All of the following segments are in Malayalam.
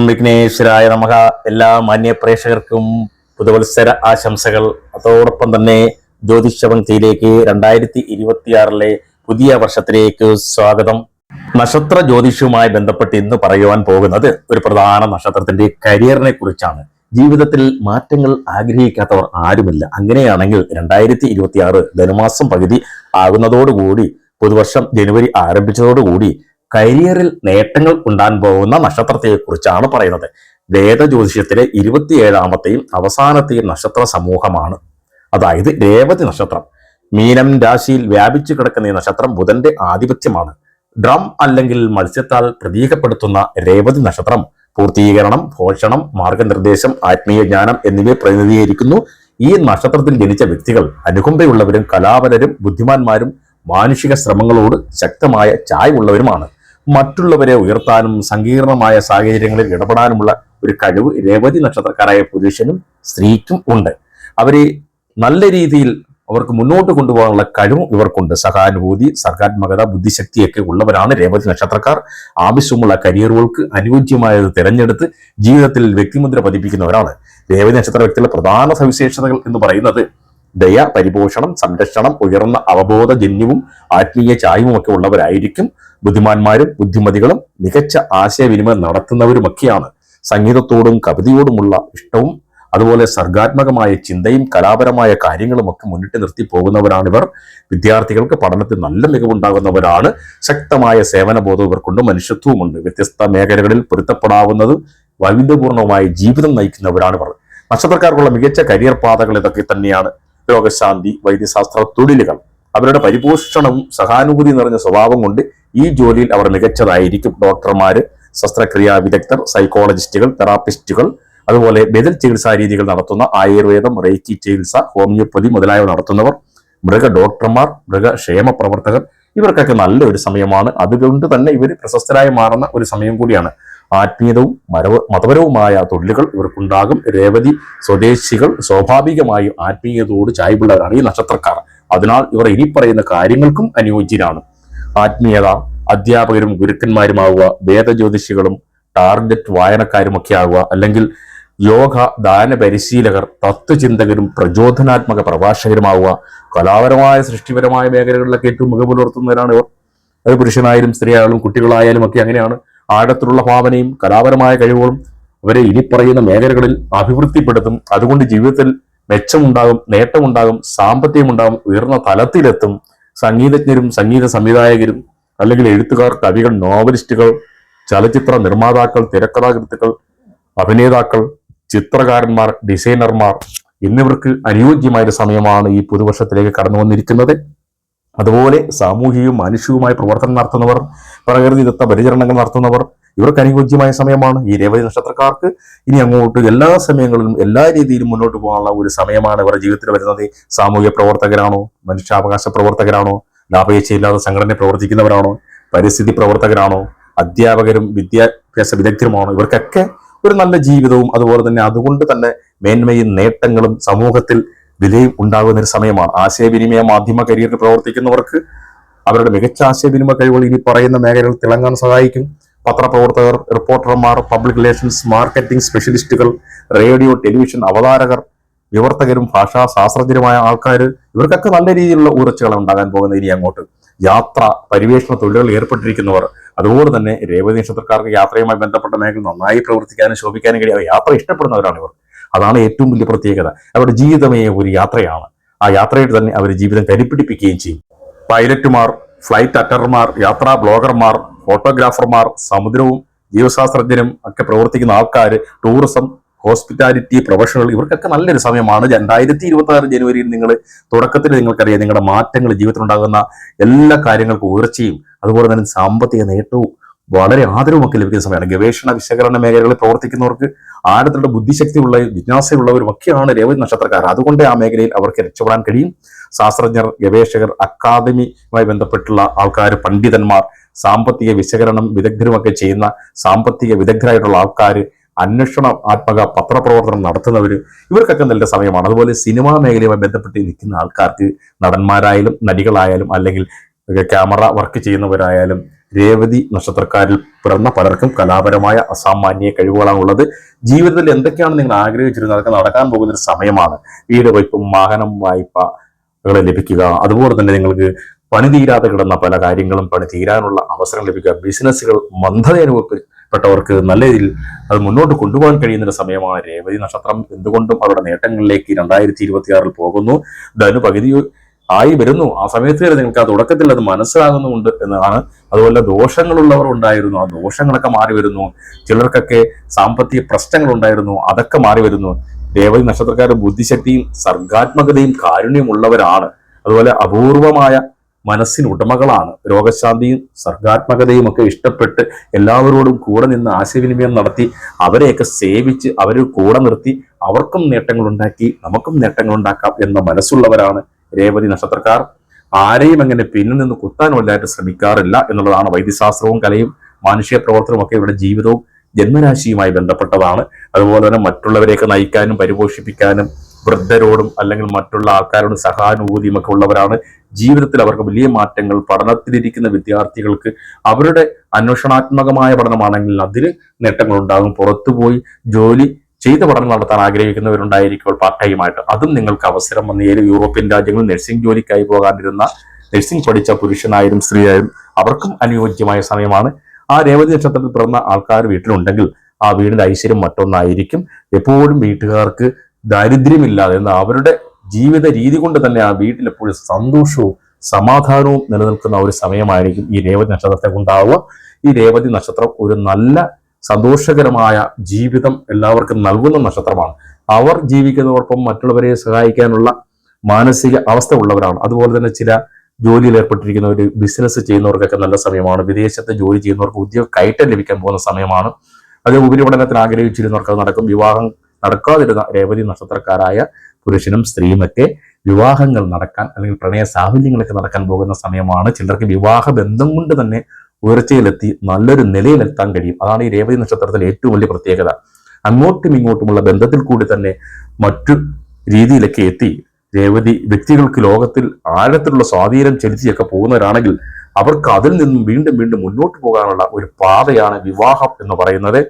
വിഘ്നേശ്വരായ നമഃ. എല്ലാ മാന്യ പ്രേക്ഷകർക്കും പുതുവത്സര ആശംസകൾ. അതോടൊപ്പം തന്നെ ജ്യോതിഷപങ്ക്തിയിലേക്ക് 2026 പുതിയ വർഷത്തിലേക്ക് സ്വാഗതം. നക്ഷത്ര ജ്യോതിഷവുമായി ബന്ധപ്പെട്ട് ഇന്ന് പറയുവാൻ പോകുന്നത് ഒരു പ്രധാന നക്ഷത്രത്തിന്റെ കരിയറിനെ കുറിച്ചാണ്. ജീവിതത്തിൽ മാറ്റങ്ങൾ ആഗ്രഹിക്കാത്തവർ ആരുമില്ല. അങ്ങനെയാണെങ്കിൽ 2026 ധനുമാസം പകുതി ആകുന്നതോടുകൂടി, പുതുവർഷം ജനുവരി ആരംഭിച്ചതോടുകൂടി കരിയറിൽ നേട്ടങ്ങൾ ഉണ്ടാൻ പോകുന്ന നക്ഷത്രത്തെ കുറിച്ചാണ് പറയുന്നത്. വേദജ്യോതിഷത്തിലെ 27ാമത്തെയും അവസാനത്തെയും നക്ഷത്ര സമൂഹമാണ്, അതായത് രേവതി നക്ഷത്രം. മീനം രാശിയിൽ വ്യാപിച്ചു കിടക്കുന്ന ഈ നക്ഷത്രം ബുധന്റെ ആധിപത്യമാണ്. ഡ്രം അല്ലെങ്കിൽ മത്സ്യത്താൽ പ്രതീകപ്പെടുത്തുന്ന രേവതി നക്ഷത്രം പൂർത്തീകരണം, പോഷണം, മാർഗനിർദ്ദേശം, ആത്മീയ ജ്ഞാനം എന്നിവയെ പ്രതിനിധീകരിക്കുന്നു. ഈ നക്ഷത്രത്തിൽ ജനിച്ച വ്യക്തികൾ അനുകമ്പയുള്ളവരും കലാപരരും ബുദ്ധിമാന്മാരും മാനുഷിക ശ്രമങ്ങളോട് ശക്തമായ ചായ്വുള്ളവരുമാണ്. മറ്റുള്ളവരെ ഉയർത്താനും സങ്കീർണമായ സാഹചര്യങ്ങളിൽ ഇടപെടാനുമുള്ള ഒരു കഴിവ് രേവതി നക്ഷത്രക്കാരായ പുരുഷനും സ്ത്രീക്കും ഉണ്ട്. അവരെ നല്ല രീതിയിൽ അവർക്ക് മുന്നോട്ട് കൊണ്ടുപോകാനുള്ള കഴിവും ഇവർക്കുണ്ട്. സഹാനുഭൂതി, സർഗാത്മകത, ബുദ്ധിശക്തിയൊക്കെ ഉള്ളവരാണ് രേവതി നക്ഷത്രക്കാർ. ആവശ്യമുള്ള കരിയറുകൾക്ക് അനുയോജ്യമായത് തിരഞ്ഞെടുത്ത് ജീവിതത്തിൽ വ്യക്തിമുദ്ര പതിപ്പിക്കുന്നവരാണ്. രേവതി നക്ഷത്ര വ്യക്തികളുടെ പ്രധാന സവിശേഷതകൾ എന്ന് പറയുന്നത് ദയ, പരിപോഷണം, സംരക്ഷണം, ഉയർന്ന അവബോധജന്യവും ആത്മീയ ചായവും ഒക്കെ ഉള്ളവരായിരിക്കും. ബുദ്ധിമാന്മാരും ബുദ്ധിമതികളും മികച്ച ആശയവിനിമയം നടത്തുന്നവരുമൊക്കെയാണ്. സംഗീതത്തോടും കവിതയോടുമുള്ള ഇഷ്ടവും അതുപോലെ സർഗാത്മകമായ ചിന്തയും കലാപരമായ കാര്യങ്ങളുമൊക്കെ മുന്നിട്ട് നിർത്തി പോകുന്നവരാണിവർ. വിദ്യാർത്ഥികൾക്ക് പഠനത്തിൽ നല്ല മികവുണ്ടാകുന്നവരാണ്. ശക്തമായ സേവനബോധം ഇവർക്കുണ്ട്, മനുഷ്യത്വവുമുണ്ട്. വ്യത്യസ്ത മേഖലകളിൽ പൊരുത്തപ്പെടാവുന്നതും വൈവിധ്യപൂർണവുമായ ജീവിതം നയിക്കുന്നവരാണിവർ. നക്ഷത്രക്കാർക്കുള്ള മികച്ച കരിയർ പാതകൾ ഇതൊക്കെ തന്നെയാണ്. രോഗശാന്തി, വൈദ്യശാസ്ത്ര തൊഴിലുകൾ. അവരുടെ പരിപോഷണവും സഹാനുഭൂതി നിറഞ്ഞ സ്വഭാവം കൊണ്ട് ഈ ജോലിയിൽ അവർ മികച്ചതായിരിക്കും. ഡോക്ടർമാര്, ശസ്ത്രക്രിയാ വിദഗ്ധർ, സൈക്കോളജിസ്റ്റുകൾ, തെറാപ്പിസ്റ്റുകൾ, അതുപോലെ ബദൽ ചികിത്സാ രീതികൾ നടത്തുന്ന ആയുർവേദം, റേക്കി ചികിത്സ, ഹോമിയോപ്പതി മുതലായവ നടത്തുന്നവർ, മൃഗ ഡോക്ടർമാർ, മൃഗക്ഷേമ പ്രവർത്തകർ, ഇവർക്കൊക്കെ നല്ലൊരു സമയമാണ്. അതുകൊണ്ട് തന്നെ ഇവർ പ്രശസ്തരായി മാറുന്ന ഒരു സമയം കൂടിയാണ്. ആത്മീയതവും മതപരവുമായ തൊഴിലുകൾ ഇവർക്കുണ്ടാകും. രേവതി സ്വദേശികൾ സ്വാഭാവികമായും ആത്മീയതയോട് ചായ്വുള്ളവരാണ് ഈ നക്ഷത്രക്കാർ. അതിനാൽ ഇവർ ഇനി പറയുന്ന കാര്യങ്ങൾക്കും അനുയോജ്യരാണ്. ആത്മീയത, അധ്യാപകരും ഗുരുക്കന്മാരുമാവുക, വേദജ്യോതിഷികളും ടാർഗറ്റ് വായനക്കാരുമൊക്കെ ആവുക, അല്ലെങ്കിൽ യോഗ ദാന പരിശീലകർ, തത്വചിന്തകരും പ്രചോദനാത്മക പ്രഭാഷകരുമാവുക, കലാപരമായ സൃഷ്ടിപരമായ മേഖലകളിലൊക്കെ ഏറ്റവും മികവ് പുലർത്തുന്നവരാണ് ഇവർ. അത് പുരുഷനായാലും സ്ത്രീയായാലും കുട്ടികളായാലും ഒക്കെ അങ്ങനെയാണ്. ആഴത്തിലുള്ള ഭാവനയും കലാപരമായ കഴിവുകളും അവരെ ഇനി പറയുന്ന മേഖലകളിൽ അഭിവൃദ്ധിപ്പെടുത്തും. അതുകൊണ്ട് ജീവിതത്തിൽ മെച്ചമുണ്ടാകും, നേട്ടമുണ്ടാകും, സാമ്പത്തികമുണ്ടാകും, ഉയർന്ന തലത്തിലെത്തും. സംഗീതജ്ഞരും സംഗീത സംവിധായകരും അല്ലെങ്കിൽ എഴുത്തുകാർ, കവികൾ, നോവലിസ്റ്റുകൾ, ചലച്ചിത്ര നിർമ്മാതാക്കൾ, തിരക്കഥാകൃത്തുക്കൾ, അഭിനേതാക്കൾ, ചിത്രകാരന്മാർ, ഡിസൈനർമാർ എന്നിവർക്ക് അനുയോജ്യമായ സമയമാണ് ഈ പുതുവർഷത്തിലേക്ക് കടന്നു വന്നിരിക്കുന്നത്. അതുപോലെ സാമൂഹികവും മാനുഷികവുമായ പ്രവർത്തനം നടത്തുന്നവർ, പ്രകൃതിദത്ത പരിചരണങ്ങൾ നടത്തുന്നവർ, ഇവർക്ക് അനുയോജ്യമായ സമയമാണ്. ഈ രേവതി നക്ഷത്രക്കാർക്ക് ഇനി അങ്ങോട്ട് എല്ലാ സമയങ്ങളിലും എല്ലാ രീതിയിലും മുന്നോട്ട് പോകാനുള്ള ഒരു സമയമാണ് ഇവരുടെ ജീവിതത്തിൽ വരുന്നത്. സാമൂഹ്യ പ്രവർത്തകരാണോ, മനുഷ്യാവകാശ പ്രവർത്തകരാണോ, ലാഭേച്ഛയില്ലാതെ സംഘടന പ്രവർത്തിക്കുന്നവരാണോ, പരിസ്ഥിതി പ്രവർത്തകരാണോ, അധ്യാപകരും വിദ്യാഭ്യാസ വിദഗ്ധരുമാണോ, ഇവർക്കൊക്കെ ഒരു നല്ല ജീവിതവും അതുപോലെ തന്നെ അതുകൊണ്ട് തന്നെ മേന്മയും നേട്ടങ്ങളും സമൂഹത്തിൽ വിലയും ഉണ്ടാകുന്ന ഒരു സമയമാണ്. ആശയവിനിമയ മാധ്യമ കരിയറിൽ പ്രവർത്തിക്കുന്നവർക്ക് അവരുടെ മികച്ച ആശയവിനിമയ കഴിവുകൾ ഇനി പറയുന്ന മേഖലകൾ തിളങ്ങാൻ സഹായിക്കും. പത്രപ്രവർത്തകർ, റിപ്പോർട്ടർമാർ, പബ്ലിക് റിലേഷൻസ്, മാർക്കറ്റിംഗ് സ്പെഷ്യലിസ്റ്റുകൾ, റേഡിയോ ടെലിവിഷൻ അവതാരകർ, വിവർത്തകരും ഭാഷാ ശാസ്ത്രജ്ഞരുമായ ആൾക്കാർ, ഇവർക്കൊക്കെ നല്ല രീതിയിലുള്ള ഊർച്ചകൾ ഉണ്ടാകാൻ പോകുന്ന ഇനി അങ്ങോട്ട്. യാത്ര, പരിവേഷണ തൊഴിലുകളിൽ ഏർപ്പെട്ടിരിക്കുന്നവർ, അതുപോലെ തന്നെ രേവതി നക്ഷത്രക്കാർക്ക് യാത്രയുമായി ബന്ധപ്പെട്ട മേഖല നന്നായി പ്രവർത്തിക്കാനും ശോഭിക്കാനും കഴിയും. യാത്ര ഇഷ്ടപ്പെടുന്നവരാണ് ഇവർ. അതാണ് ഏറ്റവും വലിയ പ്രത്യേകത. അവരുടെ ജീവിതമേ ഒരു യാത്രയാണ്. ആ യാത്രയിൽ തന്നെ അവർ ജീവിതം കരിപ്പിടിപ്പിക്കുകയും ചെയ്യും. പൈലറ്റുമാർ, ഫ്ലൈറ്റ് അറ്റൻഡർമാർ, യാത്രാ ബ്ലോഗർമാർ, ഫോട്ടോഗ്രാഫർമാർ, സമുദ്രവും ജീവശാസ്ത്രജ്ഞരും ഒക്കെ പ്രവർത്തിക്കുന്ന ആൾക്കാർ, ടൂറിസം, ഹോസ്പിറ്റാലിറ്റി പ്രൊഫഷണൽ, ഇവർക്കൊക്കെ നല്ലൊരു സമയമാണ്. 2026 ജനുവരിയിൽ നിങ്ങൾ തുടക്കത്തിൽ നിങ്ങൾക്കറിയാം നിങ്ങളുടെ മാറ്റങ്ങൾ ജീവിതത്തിലുണ്ടാകുന്ന എല്ലാ കാര്യങ്ങൾക്കും ഉയർച്ചയും അതുപോലെ തന്നെ സാമ്പത്തിക നേട്ടവും വളരെ ആദരവുമൊക്കെ ലഭിക്കുന്ന സമയമാണ്. ഗവേഷണ വിശകലന മേഖലകളിൽ പ്രവർത്തിക്കുന്നവർക്ക് ആഴത്തിലുള്ള ബുദ്ധിശക്തിയുള്ള ജിജ്ഞാസയുള്ളവരും ഒക്കെയാണ് രേവതി നക്ഷത്രക്കാർ. അതുകൊണ്ട് ആ മേഖലയിൽ അവർക്ക് രക്ഷപ്പെടാൻ കഴിയും. ശാസ്ത്രജ്ഞർ, ഗവേഷകർ, അക്കാദമിയുമായി ബന്ധപ്പെട്ടുള്ള ആൾക്കാർ, പണ്ഡിതന്മാർ, സാമ്പത്തിക വിശകലനം വിദഗ്ധരുമൊക്കെ ചെയ്യുന്ന സാമ്പത്തിക വിദഗ്ധരായിട്ടുള്ള ആൾക്കാർ, അന്വേഷണാത്മക പത്രപ്രവർത്തനം നടത്തുന്നവർ, ഇവർക്കൊക്കെ നല്ല സമയമാണ്. അതുപോലെ സിനിമാ മേഖലയുമായി ബന്ധപ്പെട്ട് നിൽക്കുന്ന ആൾക്കാർക്ക്, നടന്മാരായാലും നടികളായാലും അല്ലെങ്കിൽ ക്യാമറ വർക്ക് ചെയ്യുന്നവരായാലും രേവതി നക്ഷത്രക്കാരിൽ പിറന്ന പലർക്കും കലാപരമായ അസാമാന്യ കഴിവുകളാണ് ഉള്ളത്. ജീവിതത്തിൽ എന്തൊക്കെയാണ് നിങ്ങൾ ആഗ്രഹിച്ചിരുന്നത് അതൊക്കെ നടക്കാൻ പോകുന്ന ഒരു സമയമാണ്. വീട് വയ്പും വാഹനം വായ്പകളെ ലഭിക്കുക, അതുപോലെ തന്നെ നിങ്ങൾക്ക് പണി തീരാതെ കിടന്ന പല കാര്യങ്ങളും പണി തീരാനുള്ള അവസരം ലഭിക്കുക, ബിസിനസ്സുകൾ മന്ദത അനുഭവപ്പെട്ടവർക്ക് നല്ല രീതിയിൽ അത് മുന്നോട്ട് കൊണ്ടുപോകാൻ കഴിയുന്ന ഒരു സമയമാണ്. രേവതി നക്ഷത്രം എന്തുകൊണ്ടും അവരുടെ നേട്ടങ്ങളിലേക്ക് 2026 പോകുന്നു. ധനു പകുതി ആയി വരുന്നു. ആ സമയത്ത് വരെ നിങ്ങൾക്ക് ആ തുടക്കത്തിൽ അത് മനസ്സിലാകുന്നുണ്ട് എന്നതാണ്. അതുപോലെ ദോഷങ്ങളുള്ളവർ ഉണ്ടായിരുന്നു, ആ ദോഷങ്ങളൊക്കെ മാറി വരുന്നു. ചിലർക്കൊക്കെ സാമ്പത്തിക പ്രശ്നങ്ങൾ ഉണ്ടായിരുന്നു, അതൊക്കെ മാറി വരുന്നു. രേവതി നക്ഷത്രക്കാരുടെ ബുദ്ധിശക്തിയും സർഗാത്മകതയും കാരുണ്യവും ഉള്ളവരാണ്. അതുപോലെ അപൂർവമായ മനസ്സിന് ഉടമകളാണ്. രോഗശാന്തിയും സർഗാത്മകതയും ഒക്കെ ഇഷ്ടപ്പെട്ട് എല്ലാവരോടും കൂടെ നിന്ന് ആശയവിനിമയം നടത്തി അവരെയൊക്കെ സേവിച്ച് അവരെ കൂടെ നിർത്തി അവർക്കും നേട്ടങ്ങൾ ഉണ്ടാക്കി നമുക്കും നേട്ടങ്ങൾ ഉണ്ടാക്കാം എന്ന മനസ്സുള്ളവരാണ് രേവതി നക്ഷത്രക്കാർ. ആരെയും അങ്ങനെ പിന്നിൽ നിന്ന് കുത്താൻ വലുതായിട്ട് ശ്രമിക്കാറില്ല എന്നുള്ളതാണ്. വൈദ്യശാസ്ത്രവും കലയും മാനുഷിക പ്രവർത്തനവും ഒക്കെ ഇവരുടെ ജീവിതവും ജന്മരാശിയുമായി ബന്ധപ്പെട്ടതാണ്. അതുപോലെ തന്നെ മറ്റുള്ളവരെയൊക്കെ നയിക്കാനും പരിപോഷിപ്പിക്കാനും വൃദ്ധരോടും അല്ലെങ്കിൽ മറ്റുള്ള ആൾക്കാരോടും സഹാനുഭൂതിയും ഒക്കെ ഉള്ളവരാണ്. ജീവിതത്തിൽ അവർക്ക് വലിയ മാറ്റങ്ങൾ, പഠനത്തിലിരിക്കുന്ന വിദ്യാർത്ഥികൾക്ക് അവരുടെ അന്വേഷണാത്മകമായ പഠനമാണെങ്കിൽ അതിന് നേട്ടങ്ങൾ ഉണ്ടാകും. പുറത്തുപോയി ജോലി ചെയ്ത പഠനം നടത്താൻ ആഗ്രഹിക്കുന്നവരുണ്ടായിരിക്കും പാർട്ട് ടൈമായിട്ട്, അതും നിങ്ങൾക്ക് അവസരം വന്ന് യൂറോപ്യൻ രാജ്യങ്ങളിൽ നഴ്സിംഗ് ജോലിക്കായി പോകാനിരുന്ന നഴ്സിംഗ് പഠിച്ച പുരുഷനായാലും സ്ത്രീയായാലും അവർക്കും അനുയോജ്യമായ സമയമാണ്. ആ രേവതി നക്ഷത്രത്തിൽ പിറന്ന ആൾക്കാർ വീട്ടിലുണ്ടെങ്കിൽ ആ വീടിന്റെ ഐശ്വര്യം മറ്റൊന്നായിരിക്കും. എപ്പോഴും വീട്ടുകാർക്ക് ദാരിദ്ര്യമില്ലാതെ എന്ന അവരുടെ ജീവിത രീതി കൊണ്ട് തന്നെ ആ വീട്ടിൽ എപ്പോഴും സന്തോഷവും സമാധാനവും നിലനിൽക്കുന്ന ഒരു സമയമായിരിക്കും ഈ രേവതി നക്ഷത്രത്തെ ഉണ്ടാവുക. ഈ രേവതി നക്ഷത്രം ഒരു നല്ല സന്തോഷകരമായ ജീവിതം എല്ലാവർക്കും നൽകുന്ന നക്ഷത്രമാണ്. അവർ ജീവിക്കുന്നതോടൊപ്പം മറ്റുള്ളവരെ സഹായിക്കാനുള്ള മാനസിക അവസ്ഥ ഉള്ളവരാണ്. അതുപോലെ തന്നെ ചില ജോലിയിൽ ഏർപ്പെട്ടിരിക്കുന്നവർ, ബിസിനസ് ചെയ്യുന്നവർക്കൊക്കെ നല്ല സമയമാണ്. വിദേശത്ത് ജോലി ചെയ്യുന്നവർക്ക് ഉദ്യോഗ കയറ്റം ലഭിക്കാൻ പോകുന്ന സമയമാണ്. അത് ഉപരിപഠനത്തിന് ആഗ്രഹിച്ചിരുന്നവർക്ക് അത് നടക്കും. വിവാഹം നടക്കാതിരുന്ന രേവതി നക്ഷത്രക്കാരായ പുരുഷനും സ്ത്രീയുമൊക്കെ വിവാഹങ്ങൾ നടക്കാൻ അല്ലെങ്കിൽ പ്രണയ സാഹചര്യങ്ങളൊക്കെ നടക്കാൻ പോകുന്ന സമയമാണ്. ചിലർക്ക് വിവാഹ ബന്ധം കൊണ്ട് തന്നെ ഉയർച്ചയിലെത്തി നല്ലൊരു നിലയിലെത്താൻ കഴിയും. അതാണ് ഈ രേവതി നക്ഷത്രത്തിലെ ഏറ്റവും വലിയ പ്രത്യേകത. അങ്ങോട്ടും ഇങ്ങോട്ടുമുള്ള ബന്ധത്തിൽ കൂടി തന്നെ മറ്റു രീതിയിലൊക്കെ എത്തി രേവതി വ്യക്തികൾക്ക് ലോകത്തിൽ ആഴത്തിലുള്ള സ്വാധീനം ചെലുത്തിയൊക്കെ പോകുന്നവരാണെങ്കിൽ അവർക്ക് അതിൽ നിന്നും വീണ്ടും വീണ്ടും മുന്നോട്ട് പോകാനുള്ള ഒരു പാതയാണ് വിവാഹം എന്ന് പറയുന്നത്.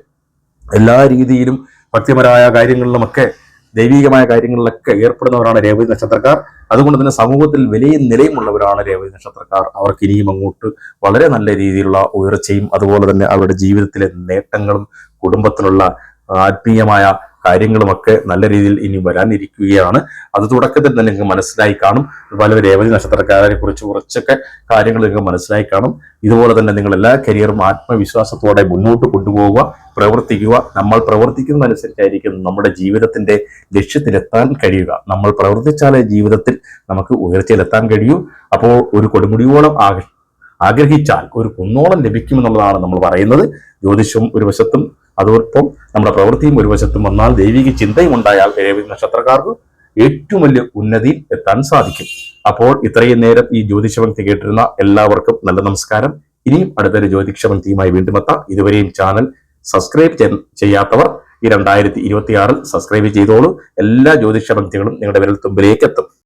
എല്ലാ രീതിയിലും ഭക്തിപരമായ കാര്യങ്ങളിലുമൊക്കെ ദൈവികമായ കാര്യങ്ങളിലൊക്കെ ഏർപ്പെടുന്നവരാണ് രേവതി നക്ഷത്രക്കാർ. അതുകൊണ്ട് തന്നെ സമൂഹത്തിൽ വിലയും നിലയുമുള്ളവരാണ് രേവതി നക്ഷത്രക്കാർ. അവർക്ക് ഇനിയും അങ്ങോട്ട് വളരെ നല്ല രീതിയിലുള്ള ഉയർച്ചയും അതുപോലെ തന്നെ അവരുടെ ജീവിതത്തിലെ നേട്ടങ്ങളും കുടുംബത്തിലുള്ള ആത്മീയമായ കാര്യങ്ങളുമൊക്കെ നല്ല രീതിയിൽ ഇനി വരാനിരിക്കുകയാണ്. അത് തുടക്കത്തിൽ തന്നെ നിങ്ങൾക്ക് മനസ്സിലായി കാണും. അതുപോലെ രേവതി നക്ഷത്രക്കാരെ കുറിച്ച് കുറച്ചൊക്കെ കാര്യങ്ങൾ നിങ്ങൾക്ക് മനസ്സിലായി കാണും. ഇതുപോലെ തന്നെ നിങ്ങൾ എല്ലാ കരിയറും ആത്മവിശ്വാസത്തോടെ മുന്നോട്ട് കൊണ്ടുപോവുക, പ്രവർത്തിക്കുക. നമ്മൾ പ്രവർത്തിക്കുന്നതനുസരിച്ചായിരിക്കും നമ്മുടെ ജീവിതത്തിന്റെ ലക്ഷ്യത്തിലെത്താൻ കഴിയുക. നമ്മൾ പ്രവർത്തിച്ചാലേ ജീവിതത്തിൽ നമുക്ക് ഉയർച്ചയിലെത്താൻ കഴിയൂ. അപ്പോൾ ഒരു കൊടുമുടിയോളം ആഗ്രഹിച്ചാൽ ഒരു കുന്നോളം ലഭിക്കുമെന്നുള്ളതാണ് നമ്മൾ പറയുന്നത്. ജ്യോതിഷവും ഒരു വശത്തും അതോടൊപ്പം നമ്മുടെ പ്രവൃത്തിയും ഒരു വശത്തും വന്നാൽ ദൈവിക ചിന്തയും ഉണ്ടായാൽ രേവതി നക്ഷത്രക്കാർക്ക് ഏറ്റവും വലിയ ഉന്നതിയിൽ എത്താൻ സാധിക്കും. അപ്പോൾ ഇത്രയും നേരം ഈ ജ്യോതിഷപങ്ക്തി കേട്ടിരുന്ന എല്ലാവർക്കും നല്ല നമസ്കാരം. ഇനിയും അടുത്തൊരു ജ്യോതിഷപങ്ക്തിയുമായി വീണ്ടും എത്താം. ഇതുവരെയും ചാനൽ സബ്സ്ക്രൈബ് ചെയ്യാത്തവർ ഈ 2026 സബ്സ്ക്രൈബ് ചെയ്തോളൂ. എല്ലാ ജ്യോതിഷപങ്ക്തികളും നിങ്ങളുടെ വിരൽ തുമ്പിലേക്ക് എത്തും.